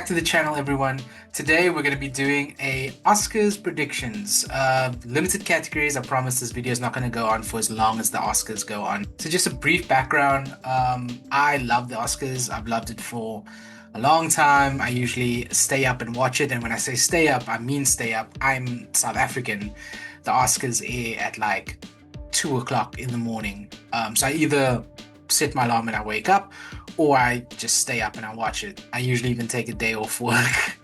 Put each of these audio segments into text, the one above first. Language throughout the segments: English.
to the channel, everyone. Today we're going to be doing a Oscars predictions. Limited categories. I promise this video is not going to go on for as long as the Oscars go on. So just a brief background. I love the Oscars. I've loved it for a long time. I usually stay up and watch it. And when I say stay up, I mean stay up. I'm South African. The Oscars air at like 2 o'clock in the morning. So I either set my alarm and I wake up, or I just stay up and I watch it. I usually even take a day off work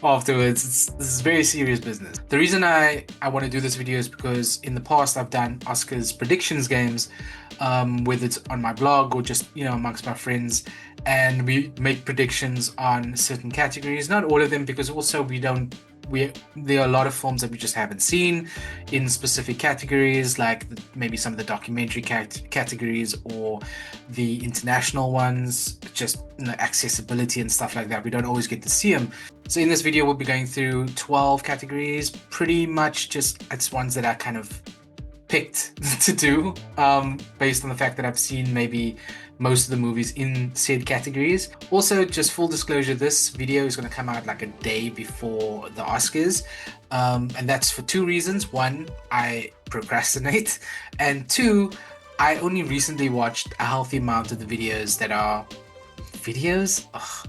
afterwards. This is very serious business. The reason I want to do this video is because in the past I've done Oscars predictions games, whether it's on my blog or just, amongst my friends, and we make predictions on certain categories. Not all of them, because also there are a lot of films that we just haven't seen in specific categories, like maybe some of the documentary categories or the international ones, just accessibility and stuff like that. We don't always get to see them. So in this video, we'll be going through 12 categories, pretty much just it's ones that I kind of picked to do based on the fact that I've seen maybe most of the movies in said categories. Also, just full disclosure, this video is going to come out like a day before the Oscars, and that's for two reasons. One, I procrastinate, and two, I only recently watched a healthy amount of the videos that are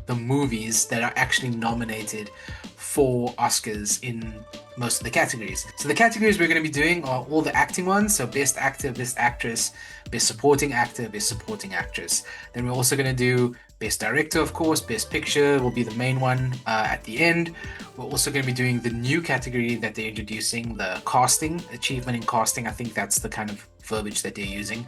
the movies that are actually nominated for Oscars in most of the categories. So the categories we're going to be doing are all the acting ones, so best actor, best actress, best supporting actor, best supporting actress. Then we're also going to do best director, of course. Best picture will be the main one at the end. We're also going to be doing the new category that they're introducing, the casting, achievement in casting. I think that's the kind of verbiage that they're using.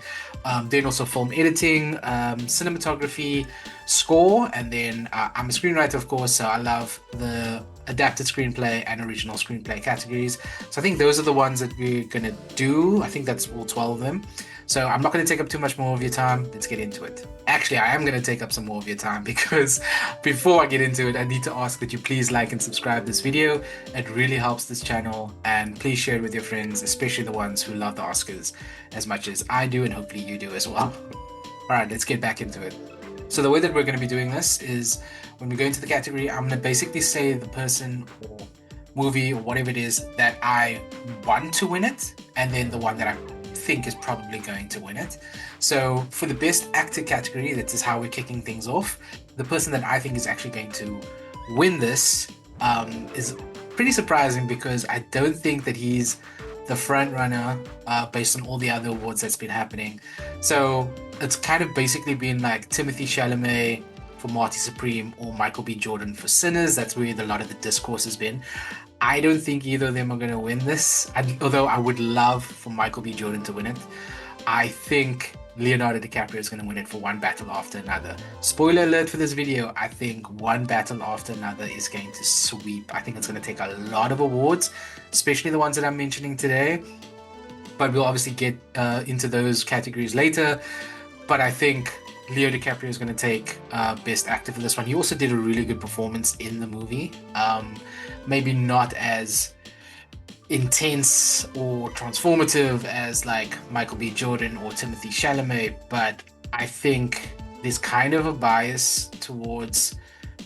Then also film editing, cinematography, score, and then I'm a screenwriter, of course, so I love the adapted screenplay and original screenplay categories. So I think those are the ones that we're gonna do. I think that's all 12 of them. So I'm not going to take up too much more of your time. Let's get into it. Actually, I am going to take up some more of your time, because before I get into it, I need to ask that you please like and subscribe this video. It really helps this channel, and please share it with your friends, especially the ones who love the Oscars as much as I do, and hopefully you do as well. All right, let's get back into it. So the way that we're going to be doing this is when we go into the category, I'm going to basically say the person or movie or whatever it is that I want to win it, and then the one that I think is probably going to win it. So for the best actor category, that is how we're kicking things off. The person that I think is actually going to win this is pretty surprising, because I don't think that he's the front runner based on all the other awards that's been happening. So it's kind of basically been like Timothée Chalamet for Marty Supreme or Michael B. Jordan for Sinners. That's where a lot of the discourse has been. I don't think either of them are going to win this, although I would love for Michael B. Jordan to win it. I think Leonardo DiCaprio is going to win it for One Battle After Another. Spoiler alert for this video, I think One Battle After Another is going to sweep. I think it's going to take a lot of awards, especially the ones that I'm mentioning today. But we'll obviously get into those categories later. But I think Leo DiCaprio is going to take Best Actor for this one. He also did a really good performance in the movie. Maybe not as intense or transformative as like Michael B. Jordan or Timothée Chalamet, but I think there's kind of a bias towards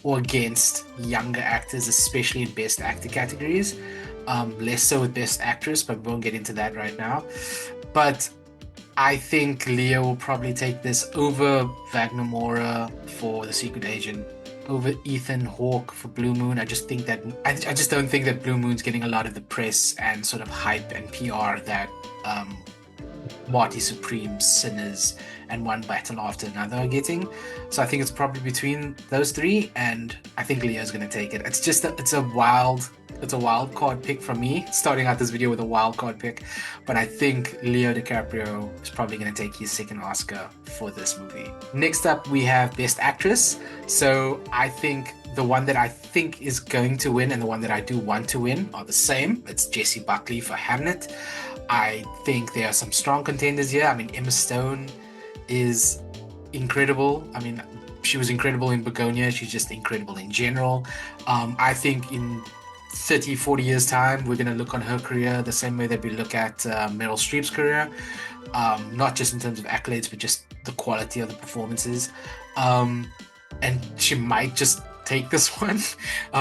or against younger actors, especially in Best Actor categories. Less so with Best Actress, but we won't get into that right now. But I think Leo will probably take this over Wagner Moura for The Secret Agent, over Ethan Hawke for Blue Moon. I just don't think that Blue Moon's getting a lot of the press and sort of hype and PR that Marty Supreme, Sinners, and One Battle After Another are getting. So I think it's probably between those three, and I think Leo's going to take it. It's a wild card pick from me, starting out this video with a wild card pick, but I think Leo DiCaprio is probably going to take his second Oscar for this movie. Next up, we have Best Actress. So I think the one that I think is going to win and the one that I do want to win are the same. It's Jessie Buckley for Hamnet. I think there are some strong contenders here. I mean, Emma Stone is incredible. I mean, she was incredible in Begonia. She's just incredible in general. I think in 30-40 years time, we're going to look on her career the same way that we look at Meryl Streep's career, not just in terms of accolades, but just the quality of the performances. And she might just take this one,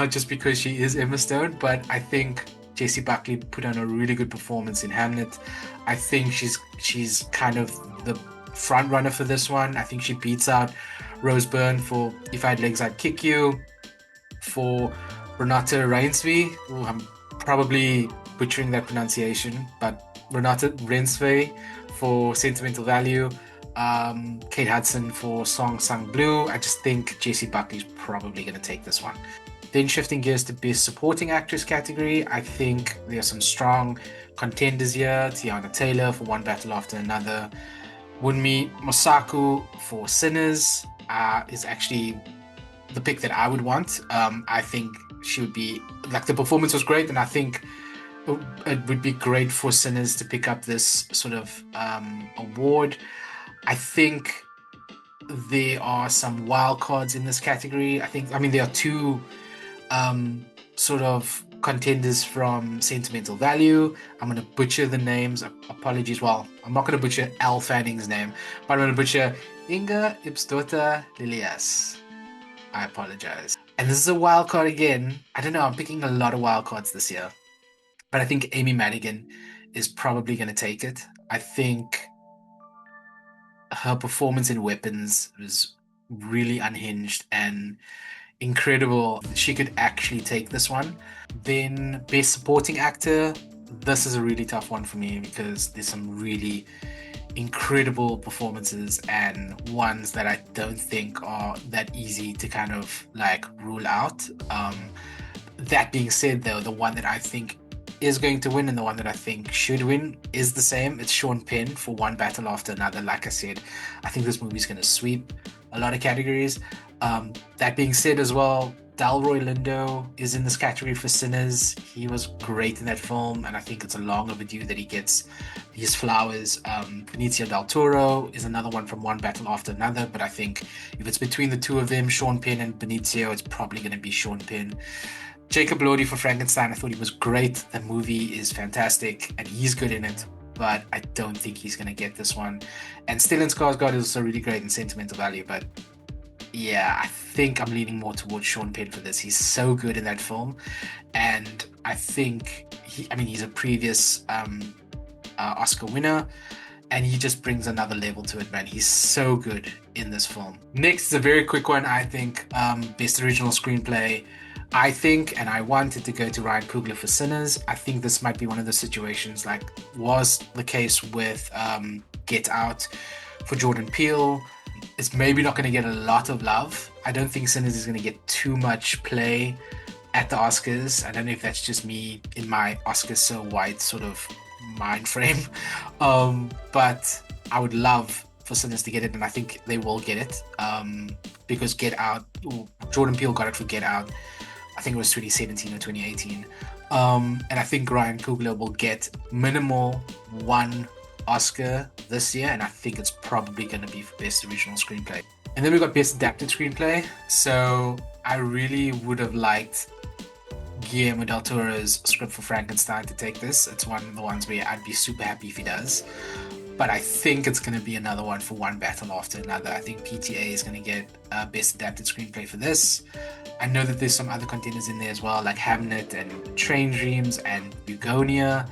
just because she is Emma Stone. But I think Jessie Buckley put on a really good performance in Hamlet. I think she's kind of the front runner for this one. I think she beats out Rose Byrne for If I Had Legs I'd Kick You, for Renata Reinsve, who I'm probably butchering that pronunciation, but Renata Reinsve for Sentimental Value, Kate Hudson for Song Sung Blue. I just think Jessie Buckley's probably going to take this one. Then shifting gears to Best Supporting Actress category, I think there are some strong contenders here. Tiana Taylor for One Battle After Another. Wunmi Mosaku for Sinners is actually the pick that I would want. I think she would be, like, the performance was great, and I think it would be great for Sinners to pick up this sort of award. I think there are some wild cards in this category. There are two sort of contenders from Sentimental Value. I'm going to butcher the names. Apologies. Well, I'm not going to butcher Elle Fanning's name, but I'm going to butcher Inga Ipsdota Lilias. I apologize. And this is a wild card again. I don't know. I'm picking a lot of wild cards this year, but I think Amy Madigan is probably going to take it. I think her performance in Weapons was really unhinged and incredible. She could actually take this one. Then Best Supporting Actor. This is a really tough one for me because there's some really incredible performances and ones that I don't think are that easy to kind of like rule out. That being said, though, the one that I think is going to win and the one that I think should win is the same. It's Sean Penn for One Battle After Another. Like I said, I think this movie's going to sweep a lot of categories. That being said as well, Delroy Lindo is in this category for Sinners. He was great in that film, and I think it's a long overdue that he gets his flowers. Benicio del Toro is another one from One Battle After Another, but I think if it's between the two of them, Sean Penn and Benicio, it's probably going to be Sean Penn. Jacob Elordi for Frankenstein, I thought he was great. The movie is fantastic, and he's good in it, but I don't think he's going to get this one. And Stellan Skarsgård is also really great in Sentimental Value, but yeah, I think I'm leaning more towards Sean Penn for this. He's so good in that film, and I think he's a previous Oscar winner, and he just brings another level to it, man. He's so good in this film. Next is a very quick one, I think. Best Original Screenplay. I think, and I wanted to go to Ryan Coogler for Sinners. I think this might be one of the situations like was the case with Get Out for Jordan Peele. It's maybe not going to get a lot of love. I don't think Sinners is going to get too much play at the Oscars. I don't know if that's just me in my Oscars so white sort of mind frame. But I would love for Sinners to get it, and I think they will get it. Because Get Out, Jordan Peele got it for Get Out. I think it was 2017 or 2018. And I think Ryan Coogler will get minimal one Oscar this year, and I think it's probably going to be for Best Original Screenplay. And then we got Best Adapted Screenplay. So I really would have liked Guillermo del Toro's script for Frankenstein to take this. It's one of the ones where I'd be super happy if he does. But I think it's going to be another one for One Battle After Another. I think PTA is going to get Best Adapted Screenplay for this. I know that there's some other contenders in there as well, like Hamlet and Train Dreams and Begonia.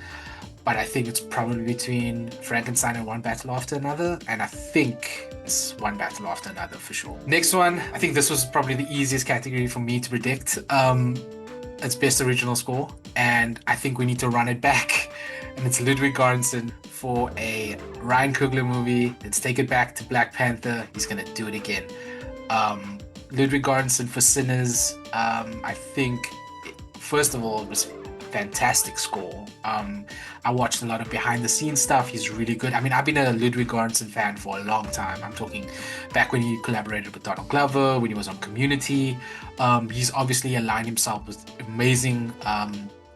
But I think it's probably between Frankenstein and One Battle After Another. And I think it's One Battle After Another for sure. Next one, I think this was probably the easiest category for me to predict. It's Best Original Score. And I think we need to run it back. And it's Ludwig Göransson for a Ryan Coogler movie. Let's take it back to Black Panther. He's going to do it again. Ludwig Göransson for Sinners. I think, first of all, it was fantastic score. I watched a lot of behind the scenes stuff. He's really good. I've been a Ludwig Göransson fan for a long time. I'm talking back when he collaborated with Donald Glover, when he was on Community. He's obviously aligned himself with amazing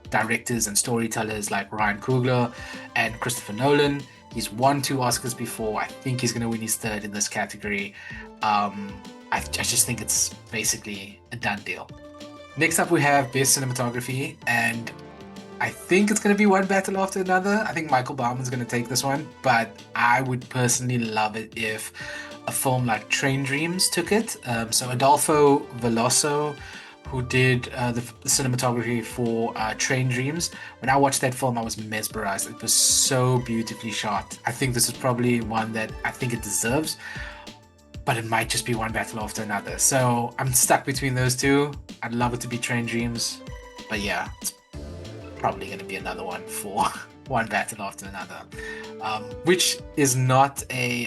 directors and storytellers like Ryan Coogler and Christopher Nolan. He's won 2 Oscars before. I think he's going to win his 3rd in this category. I just think it's basically a done deal. Next up we have Best Cinematography, and I think it's going to be one battle after another. I think Michael Bauman's going to take this one, but I would personally love it if a film like Train Dreams took it. So Adolfo Veloso, who did the cinematography for Train Dreams, when I watched that film, I was mesmerized. It was so beautifully shot. I think this is probably one that I think it deserves, but it might just be one battle after another. So I'm stuck between those two. I'd love it to be Train Dreams, but yeah, it's probably going to be another one for one battle after another, which is not a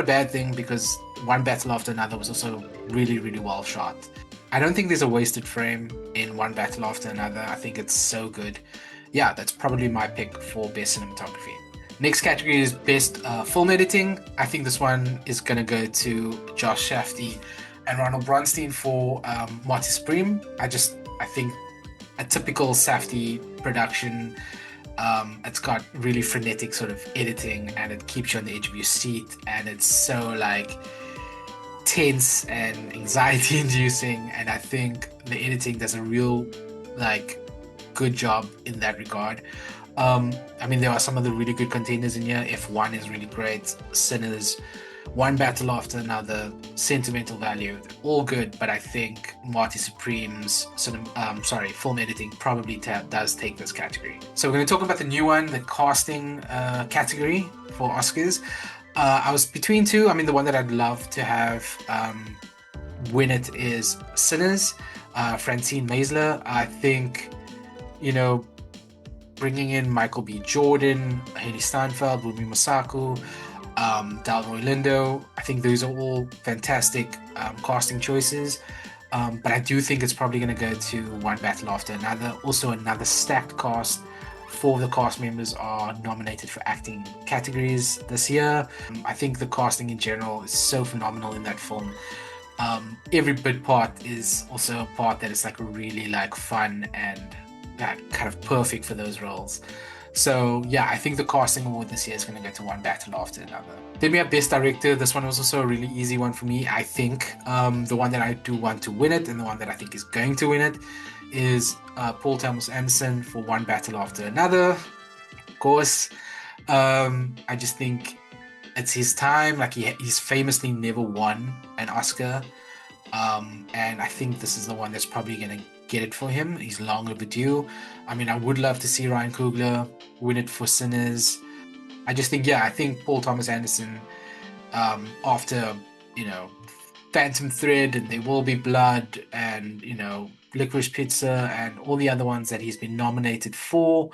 bad thing because one battle after another was also really, really well shot. I don't think there's a wasted frame in one battle after another. I think it's so good. Yeah, that's probably my pick for best cinematography. Next category is best film editing. I think this one is gonna go to Josh Shafty and Ronald Bronstein for Marty Supreme. I think a typical Safdie production. It's got really frenetic sort of editing, and it keeps you on the edge of your seat, and it's so like tense and anxiety inducing. And I think the editing does a real like good job in that regard. I mean, there are some of the really good contenders in here. F1 is really great. Sinners, One Battle After Another, Sentimental Value, all good. But I think Marty Supreme's film editing probably does take this category. So we're going to talk about the new one, the casting category for Oscars. I was between two. I mean, the one that I'd love to have win it is Sinners, Francine Maisler. I think, you know, bringing in Michael B. Jordan, Haley Steinfeld, Wunmi Mosaku, Delroy Lindo. I think those are all fantastic casting choices. But I do think it's probably going to go to One Battle After Another. Also, another stacked cast. 4 of the cast members are nominated for acting categories this year. I think the casting in general is so phenomenal in that film. Every bit part is also a part that is like really like fun and kind of perfect for those roles. So yeah, I think the casting award this year is going to go to One Battle After Another. Then we have Best Director. This one was also a really easy one for me. I think the one that I do want to win it, and the one that I think is going to win it, is Paul Thomas Anderson for One Battle After Another. Of course, I just think it's his time. Like he's famously never won an Oscar, and I think this is the one that's probably going to get it for him. He's long overdue. I mean, I would love to see Ryan Coogler win it for Sinners. I just think, I think Paul Thomas Anderson, after, Phantom Thread and There Will Be Blood and, Licorice Pizza and all the other ones that he's been nominated for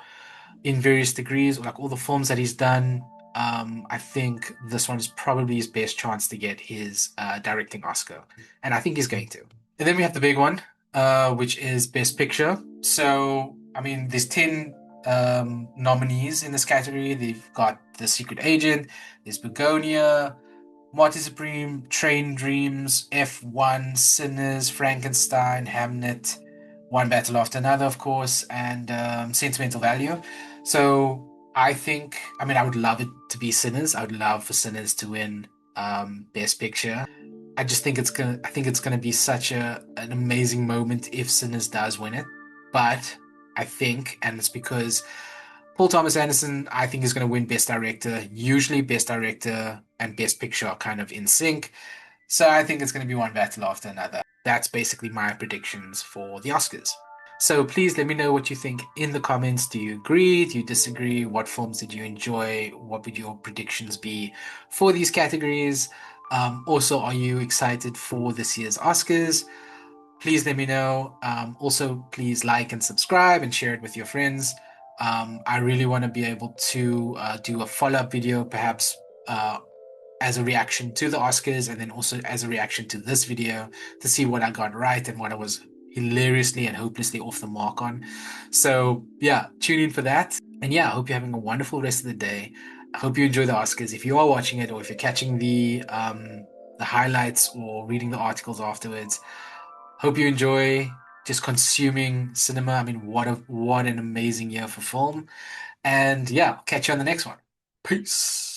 in various degrees, like all the films that he's done, I think this one is probably his best chance to get his directing Oscar. And I think he's going to. And then we have the big one, which is Best Picture. So, I mean, there's 10 nominees in this category. They've got The Secret Agent, there's Begonia, Marty Supreme, Train Dreams, F1, Sinners, Frankenstein, Hamnet, One Battle After Another, of course, and Sentimental Value. So I think, I mean, I would love it to be Sinners. I would love for Sinners to win Best Picture. I just think it's gonna be such an amazing moment if Sinners does win it. But I think, and it's because Paul Thomas Anderson, I think, is going to win Best Director. Usually, Best Director and Best Picture are kind of in sync. So I think it's going to be one battle after another. That's basically my predictions for the Oscars. So please let me know what you think in the comments. Do you agree? Do you disagree? What films did you enjoy? What would your predictions be for these categories? Also, are you excited for this year's Oscars? Please let me know. Also, please like and subscribe and share it with your friends. I really want to be able to do a follow-up video, perhaps as a reaction to the Oscars, and then also as a reaction to this video to see what I got right and what I was hilariously and hopelessly off the mark on. So yeah, tune in for that. And yeah, I hope you're having a wonderful rest of the day. I hope you enjoy the Oscars. If you are watching it, or if you're catching the highlights or reading the articles afterwards, hope you enjoy just consuming cinema. I mean, what an amazing year for film. And yeah, catch you on the next one. Peace.